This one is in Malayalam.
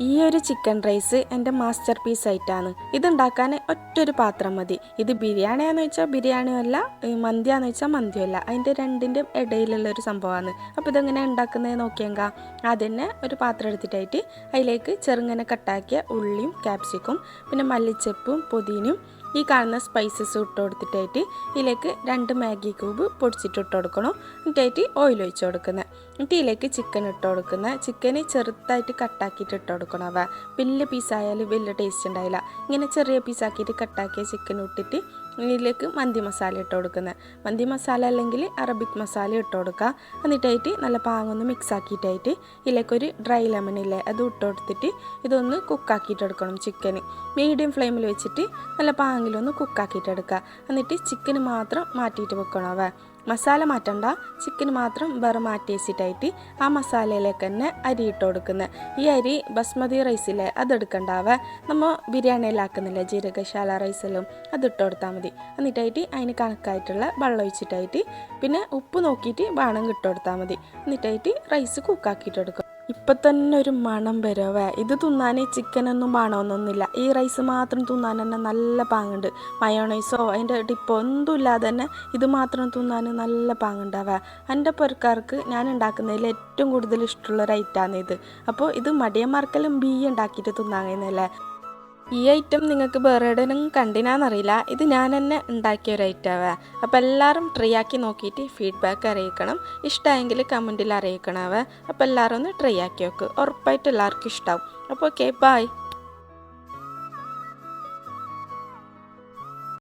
ഈ ഒരു ചിക്കൻ റൈസ് എൻ്റെ മാസ്റ്റർ പീസ് ആയിട്ടാണ്. ഇതുണ്ടാക്കാൻ ഒറ്റൊരു പാത്രം മതി. ഇത് ബിരിയാണിയാന്ന് വെച്ചാൽ ബിരിയാണിയും അല്ല, മന്തിയാന്ന് വെച്ചാൽ മന്തിയും അല്ല, അതിൻ്റെ രണ്ടിൻ്റെ ഇടയിലുള്ള ഒരു സംഭവമാണ്. അപ്പോൾ ഇതെങ്ങനെ ഉണ്ടാക്കുന്നത് നോക്കിയെങ്കാ. ആദ്യം തന്നെ ഒരു പാത്രം എടുത്തിട്ടായിട്ട് അതിലേക്ക് ചെറുങ്ങനെ കട്ടാക്കിയ ഉള്ളിയും ക്യാപ്സിക്കും പിന്നെ മല്ലിച്ചപ്പും പുതിനയും ഈ കാണുന്ന സ്പൈസസ് ഇട്ട് കൊടുത്തിട്ടായിട്ട് ഇതിലേക്ക് 2 മാഗി ക്യൂബ് പൊടിച്ചിട്ട് ഇട്ട് കൊടുക്കണം. എന്നിട്ടായിട്ട് ഓയിൽ ഒഴിച്ച് കൊടുക്കുന്നത്. എന്നിട്ട് ഇതിലേക്ക് ചിക്കൻ ഇട്ട് കൊടുക്കുന്നത്. ചിക്കന് ചെറുതായിട്ട് കട്ടാക്കിയിട്ട് ഇട്ട് കൊടുക്കണം. വലിയ പീസായാലും വലിയ ടേസ്റ്റ് ഉണ്ടായില്ല. ഇങ്ങനെ ചെറിയ പീസാക്കിയിട്ട് കട്ടാക്കിയ ചിക്കൻ ഇട്ടിട്ട് ഇതിലേക്ക് മന്തി മസാല ഇട്ട് കൊടുക്കുന്നത്. മന്തി മസാല അല്ലെങ്കിൽ അറബിക് മസാല ഇട്ട് കൊടുക്കുക. എന്നിട്ടായിട്ട് നല്ല പാങ്ങൊന്ന് മിക്സ് ആക്കിയിട്ടായിട്ട് ഇതിലേക്കൊരു ഡ്രൈ ലെമൺ ഇല്ലേ അത് ഇട്ട് കൊടുത്തിട്ട് ഇതൊന്ന് കുക്കാക്കിയിട്ട് എടുക്കണം. ചിക്കന് മീഡിയം ഫ്ലെയിമിൽ വെച്ചിട്ട് നല്ല പാങ്ങിലൊന്ന് കുക്കാക്കിയിട്ട് എടുക്കുക. എന്നിട്ട് ചിക്കന് മാത്രം മാറ്റിയിട്ട് വെക്കണം. മസാല മാറ്റണ്ട, ചിക്കന് മാത്രം വേറെ മാറ്റി വെച്ചിട്ടായിട്ട് ആ മസാലയിലേക്ക് തന്നെ അരി ഇട്ട് കൊടുക്കുന്നത്. ഈ അരി ബസ്മതി റൈസിലെ അതെടുക്കണ്ടാവേ, നമ്മൾ ബിരിയാണിയിലാക്കുന്നില്ല ജീരകശാല റൈസെല്ലാം അതിട്ട് കൊടുത്താൽ മതി. എന്നിട്ടായിട്ട് അതിന് കണക്കായിട്ടുള്ള വെള്ളം ഒഴിച്ചിട്ടായിട്ട് പിന്നെ ഉപ്പ് നോക്കിയിട്ട് വേണമെങ്കിൽ ഇട്ട് കൊടുത്താൽ മതി. എന്നിട്ടായിട്ട് റൈസ് കുക്കാക്കിയിട്ട് എടുക്കും. ഇപ്പം തന്നെ ഒരു മണം വരുവേ. ഇത് തിന്നാൻ ചിക്കനൊന്നും വേണമെന്നൊന്നുമില്ല, ഈ റൈസ് മാത്രം തിന്നാൻ തന്നെ നല്ല പാങ്ങുണ്ട്. മയോണൈസോ അതിൻ്റെ ഡിപ്പോ ഒന്നും ഇല്ലാതെ തന്നെ ഇത് മാത്രം തിന്നാൻ നല്ല പാങ്ങുണ്ടാവേ. എൻ്റെ പുരക്കാർക്ക് ഞാൻ ഉണ്ടാക്കുന്നതിൽ ഏറ്റവും കൂടുതൽ ഇഷ്ടമുള്ള ഒരു ഐറ്റമാണ് ഇത്. അപ്പോൾ ഇത് മടിയന്മാർക്കെല്ലാം ഉണ്ടാക്കിയിട്ട് തിന്നാൻ കഴിയുന്നല്ലേ. ഈ ഐറ്റം നിങ്ങൾക്ക് വേറെ എവിടെയും കണ്ടിനാന്നറിയില്ല, ഇത് ഞാൻ തന്നെ ഉണ്ടാക്കിയ ഒരു ഐറ്റമാവേ. അപ്പോൾ എല്ലാവരും ട്രൈ ആക്കി നോക്കിയിട്ട് ഫീഡ്ബാക്ക് അറിയിക്കണം. ഇഷ്ടമായെങ്കിൽ കമൻറ്റിൽ അറിയിക്കണവേ. അപ്പോൾ എല്ലാവരും ഒന്ന് ട്രൈ ആക്കി നോക്ക്, ഉറപ്പായിട്ട് എല്ലാവർക്കും ഇഷ്ടമാവും. അപ്പോൾ ഓക്കെ, ബൈ.